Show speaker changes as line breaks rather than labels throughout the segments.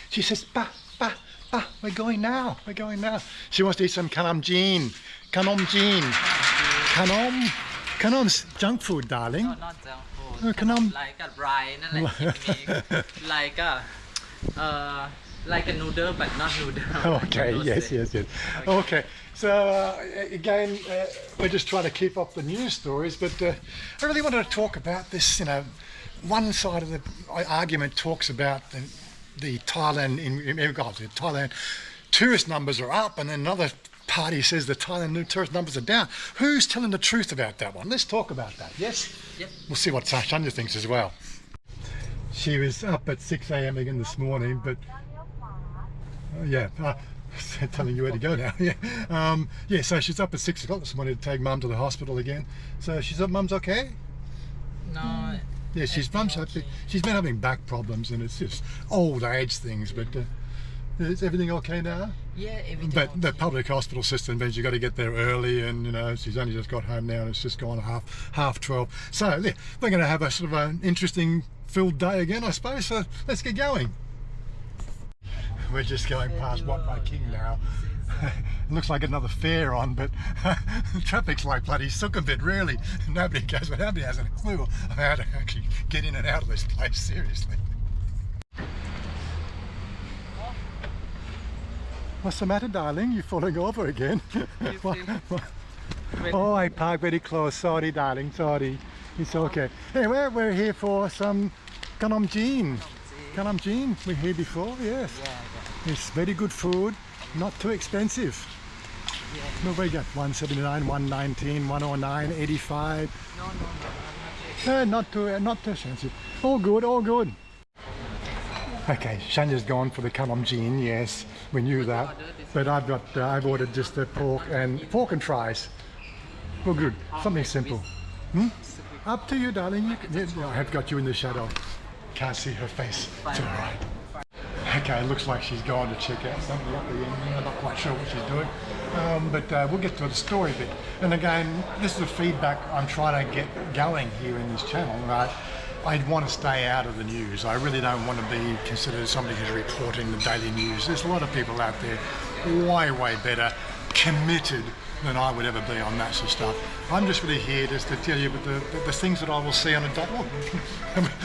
She says, "Pa, pa, pa, we're going now. We're going now." She wants to eat some Khanom Jeen. Khanom Jeen. Khanom. Khanom's junk food, darling.
No, not junk food.
Khanom.
Like a rice, like a noodle, but not noodle.
Okay, yes. Okay, so again, we're just trying to keep up the news stories, but I really wanted to talk about this. One side of the argument talks about the Thailand the Thailand tourist numbers are up, and then another party says the Thailand new tourist numbers are down. Who's telling the truth about that one? Let's talk about that. Yes.
Yep.
We'll see what Shanya thinks as well. She was up at 6 a.m. again this morning, but telling you where to go now. So she's up at 6 o'clock this morning to take Mum to the hospital again. So she's up. Mum's okay?
No.
Yeah, Mum's okay. She's been having back problems, and it's just old age things. But is everything okay now?
Yeah, everything.
But
okay.
the public hospital system means you got to get there early, and she's only just got home now, and it's just gone half 12. So yeah, we're going to have a sort of an interesting filled day again, I suppose. So let's get going. We're just going past Wat by Khing now. It looks like another fair on, but the traffic's like bloody Sukhumvit, really. Nobody has a clue of how to actually get in and out of this place, seriously. What's the matter, darling? You're falling over again? Oh, I parked very close. Sorry, darling, sorry. It's okay. Anyway, we're here for some Khanom Jeen. Khanom Jeen, we're here before, yes.
Yeah.
It's very good food, not too expensive.
Yeah.
No, we got 179, 119, 109, 85.
No,
Not too expensive. All good, all good. Okay, Shanya's gone for the Khanom Jeen, yes, we knew that. But I've ordered just the pork and fries. Well, good, something simple. Up to you, darling. I have got you in the shadow. Can't see her face. It's all right. Okay, looks like she's gone to check out something at the end. I'm not quite sure what she's doing. But we'll get to the story bit. And again, this is the feedback I'm trying to get going here in this channel, right? I want to stay out of the news. I really don't want to be considered somebody who's reporting the daily news. There's a lot of people out there way better, committed than I would ever be on that sort of stuff. I'm just really here just to tell you the things that I will see on a day.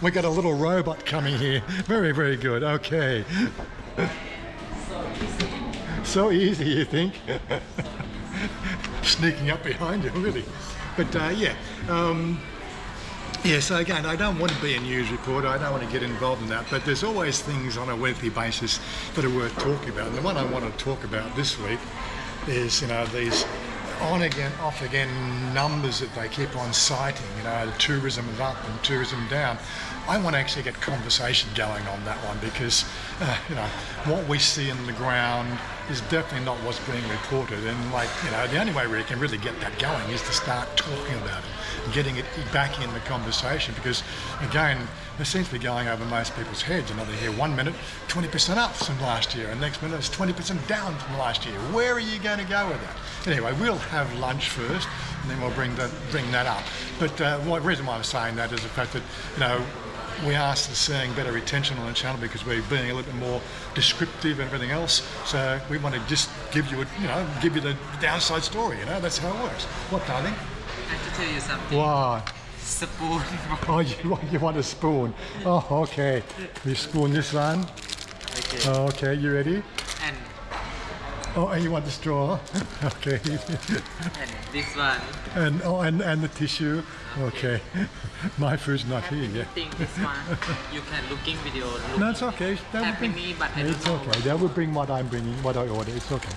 We got a little robot coming here. Very good. Okay. So easy, you think? Sneaking up behind you, really. But so again, I don't want to be a news reporter, I don't want to get involved in that, but there's always things on a weekly basis that are worth talking about. And the one I want to talk about this week is, these on again, off again numbers that they keep on citing, the tourism is up and tourism down. I want to actually get conversation going on that one because, what we see in the ground is definitely not what's being reported. And the only way we can really get that going is to start talking about it and getting it back in the conversation because, again, it seems to be going over most people's heads. They hear 1 minute, 20% up from last year, and next minute it's 20% down from last year. Where are you going to go with that? Anyway, we'll have lunch first, and then we'll bring that up. But the reason why I'm saying that is the fact that, we are seeing better retention on the channel because we're being a little bit more descriptive and everything else. So we want to just give you the downside story. That's how it works. What, darling?
I have to tell you something.
What?
Spoon.
Oh, you want a spoon? Oh, okay. You spoon this one.
Okay.
Okay, you ready?
And
and you want the straw? Okay.
and this one.
And the tissue. Okay. My food's not here yet.
I think this one. You can looking video.
No, it's okay.
Happy me, but I don't
it's
know.
Okay. They will bring what I'm bringing, what I order. It's okay.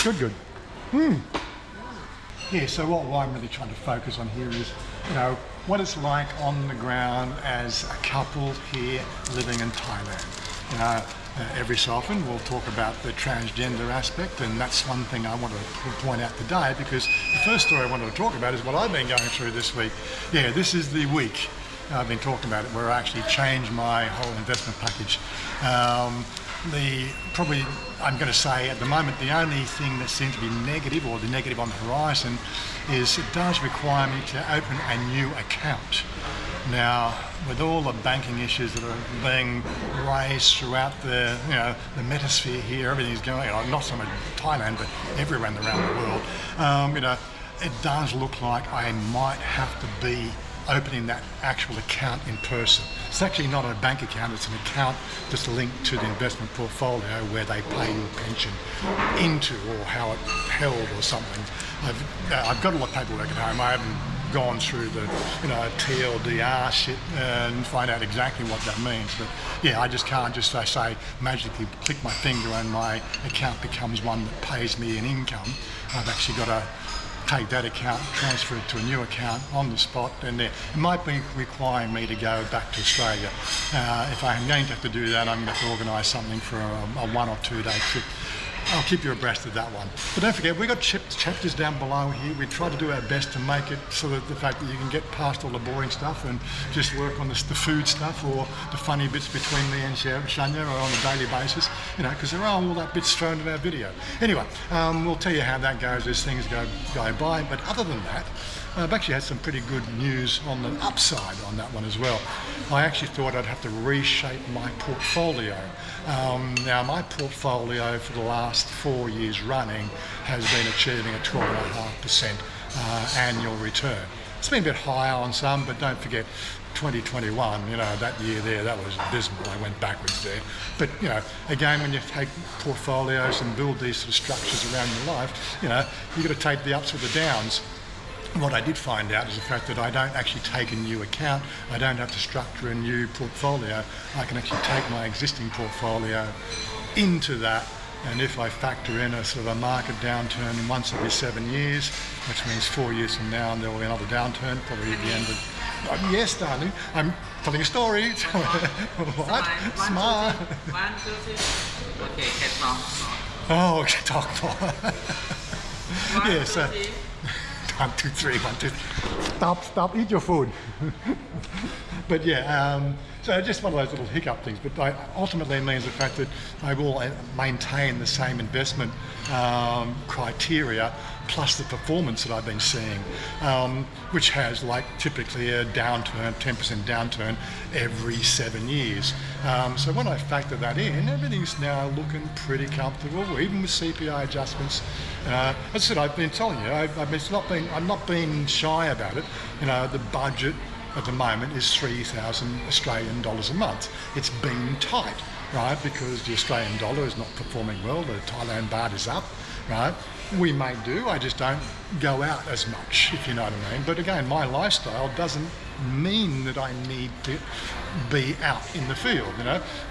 Good. Yeah. So what I'm really trying to focus on here is, what it's like on the ground as a couple here living in Thailand. Every so often we'll talk about the transgender aspect, and that's one thing I want to point out today because the first story I wanted to talk about is what I've been going through this week. Yeah, this is the week I've been talking about it where I actually changed my whole investment package. probably, I'm going to say at the moment, the only thing that seems to be negative, or the negative on the horizon, is it does require me to open a new account. Now, with all the banking issues that are being raised throughout the metasphere here, everything's going on, not so much Thailand, but everywhere around the world, it does look like I might have to be opening that actual account in person. It's actually not a bank account, it's an account just linked to the investment portfolio where they pay your pension into, or how it's held or something. I've got a lot of paperwork at home. I haven't gone through the TLDR shit and find out exactly what that means, but yeah, I just can't just say magically click my finger and my account becomes one that pays me an income. I've actually got to take that account, transfer it to a new account on the spot, and it might be requiring me to go back to Australia. If I'm going to have to do that, I'm going to have to organise something for a 1 or 2 day trip. I'll keep you abreast of that one. But don't forget, we've got chapters down below here. We try to do our best to make it so that the fact that you can get past all the boring stuff and just work on the food stuff or the funny bits between me and Shania or on a daily basis, because there are all that bits thrown in our video. Anyway, we'll tell you how that goes as things go by. But other than that, I've actually had some pretty good news on the upside on that one as well. I actually thought I'd have to reshape my portfolio. Now, my portfolio for the last 4 years running has been achieving a 12.5% annual return. It's been a bit higher on some, but don't forget 2021, that year there, that was abysmal. I went backwards there. But, again, when you take portfolios and build these sort of structures around your life, you've got to take the ups with the downs. What I did find out is the fact that I don't actually take a new account. I don't have to structure a new portfolio. I can actually take my existing portfolio into that, and if I factor in a sort of a market downturn once every 7 years, which means 4 years from now there will be another downturn, probably at the end of... yes, darling, I'm telling a story. What? Smart.
1, 2, 3. Okay, can talk.
Oh, okay, talk more.
1,
Yes.
2, 3.
1, 2, 3, 1, 2, 3. Stop, eat your food. But yeah, so just one of those little hiccup things, but ultimately it means the fact that I will maintain the same investment criteria plus the performance that I've been seeing, which has like typically a downturn, 10% downturn every 7 years. So when I factor that in, everything's now looking pretty comfortable, even with CPI adjustments. As I said, I've been telling you, I'm not being shy about it. The budget at the moment is 3,000 Australian dollars a month. It's been tight, right? Because the Australian dollar is not performing well, the Thailand baht is up, right? We may do, I just don't go out as much, if you know what I mean. But again, my lifestyle doesn't mean that I need to be out in the field.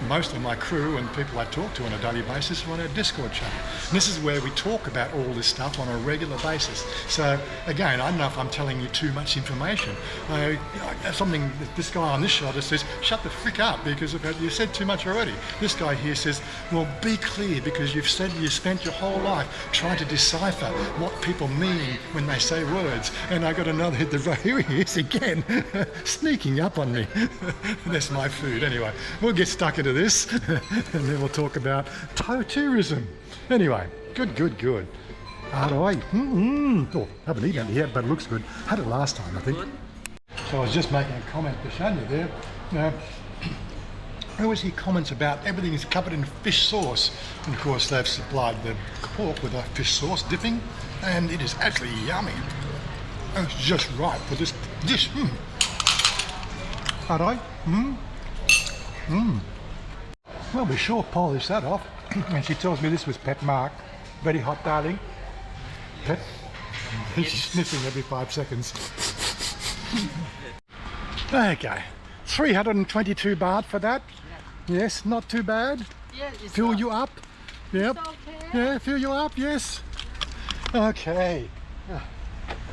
Most of my crew and people I talk to on a daily basis are on our Discord channel. And this is where we talk about all this stuff on a regular basis. So again, I don't know if I'm telling you too much information. Something this guy on this shoulder says, shut the frick up because you said too much already. This guy here says, well, be clear because you spent your whole life trying to decipher what people mean when they say words. And I got another hit the here he is again, sneaking up on me. That's my food. Anyway, we'll get stuck into this and then we'll talk about tourism. Anyway, good. How do I? Oh, haven't eaten it yet, but it looks good. Had it last time, I think. So I was just making a comment to Shania there. Now, I always hear comments about everything is covered in fish sauce. And of course, they've supplied the pork with a fish sauce dipping, and it is actually yummy. And it's just right for this dish. Alright. Well, we sure polished that off. And she tells me this was pet mark. Very hot, darling. Pet. She's sniffing every 5 seconds. Okay. 322 baht for that. Yes, not too bad.
Yes, it's
Fill you up. Yep.
okay.
Yeah, fill you up, yes. Okay.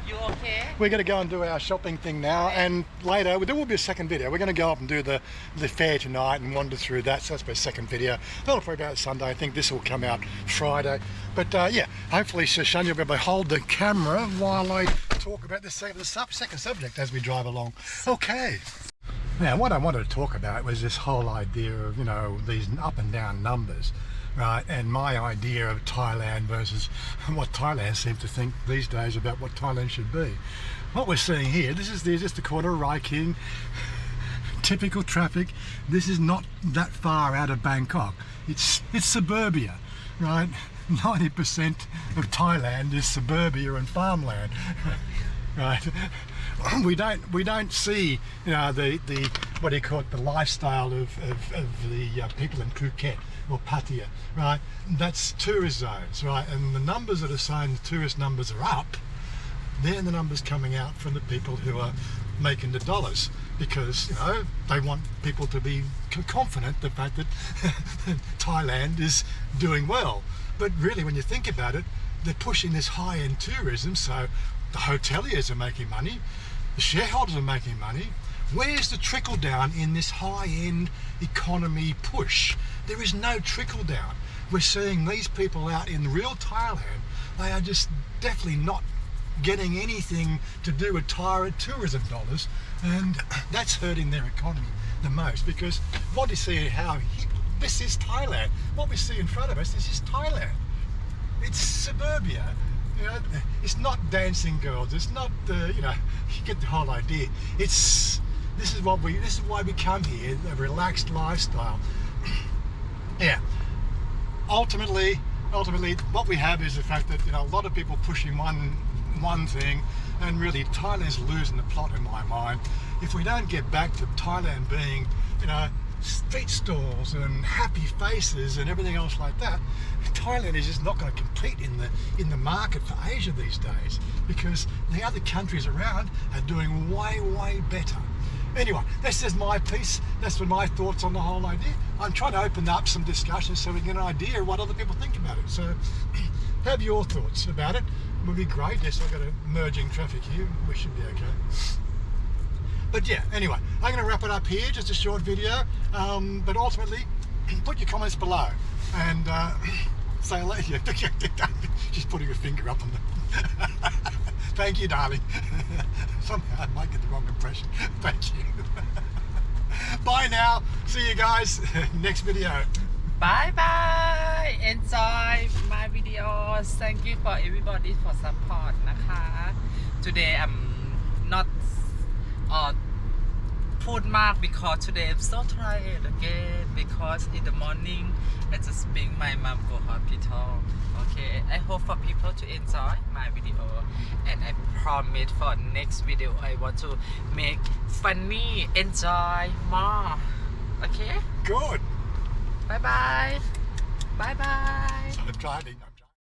You okay?
We're going to go and do our shopping thing now, and later there will be a second video. We're going to go up and do the fair tonight and wander through that, so that's my second video. That'll probably be out Sunday. I think this will come out Friday. But yeah, hopefully Shania will be able to hold the camera while I talk about this second subject as we drive along. Okay. Now, what I wanted to talk about was this whole idea of, you know, these up and down numbers, right? And my idea of Thailand versus what Thailand seems to think these days about what Thailand should be. What we're seeing here, this is just the corner of Khing, typical traffic. This is not that far out of Bangkok. It's suburbia, right? 90% of Thailand is suburbia and farmland, right? We don't see, you know, the what do you call it, the lifestyle of the people in Phuket or Pattaya, right? That's tourist zones, right? And the numbers that are saying the tourist numbers are up, they're the numbers coming out from the people who are making the dollars, because, you know, they want people to be confident the fact that Thailand is doing well. But really, when you think about it, they're pushing this high-end tourism, so the hoteliers are making money, the shareholders are making money. Where's the trickle down in this high-end economy push? There is no trickle down. We're seeing these people out in real Thailand, they are just definitely not getting anything to do with tourism dollars, and that's hurting their economy the most, because what you see, this is Thailand. What we see in front of us, this is Thailand. It's suburbia. You know, it's not dancing girls. It's not you know, you get the whole idea. This is why we come here, a relaxed lifestyle. Yeah. Ultimately, what we have is the fact that, you know, a lot of people pushing one thing, and really Thailand's losing the plot in my mind. If we don't get back to Thailand being, you know, street stalls and happy faces and everything else like that, Thailand is just not going to compete in the market for Asia these days, because the other countries around are doing way better. Anyway, that's just my piece. That's my thoughts on the whole idea. I'm trying to open up some discussions so we get an idea of what other people think about it. So have your thoughts about it. It would be great. Yes, I've got a merging traffic here. We should be okay. But yeah, anyway, I'm going to wrap it up here, just a short video. But ultimately, put your comments below and say hello. She's putting her finger up on the... Thank you, darling. Somehow I might get the wrong impression. Thank you. Bye now. See you guys next video.
Bye bye. Enjoy my videos. Thank you for everybody for support นะคะ Today I'm notพูดมาก because today I'm so tired again, because in the morning I just bring my mom go hospital. Okay, I hope for people to enjoy my video, and I promise for next video I want to make funny, enjoy more. Okay,
Good.
bye bye. Bye bye.
I'm driving.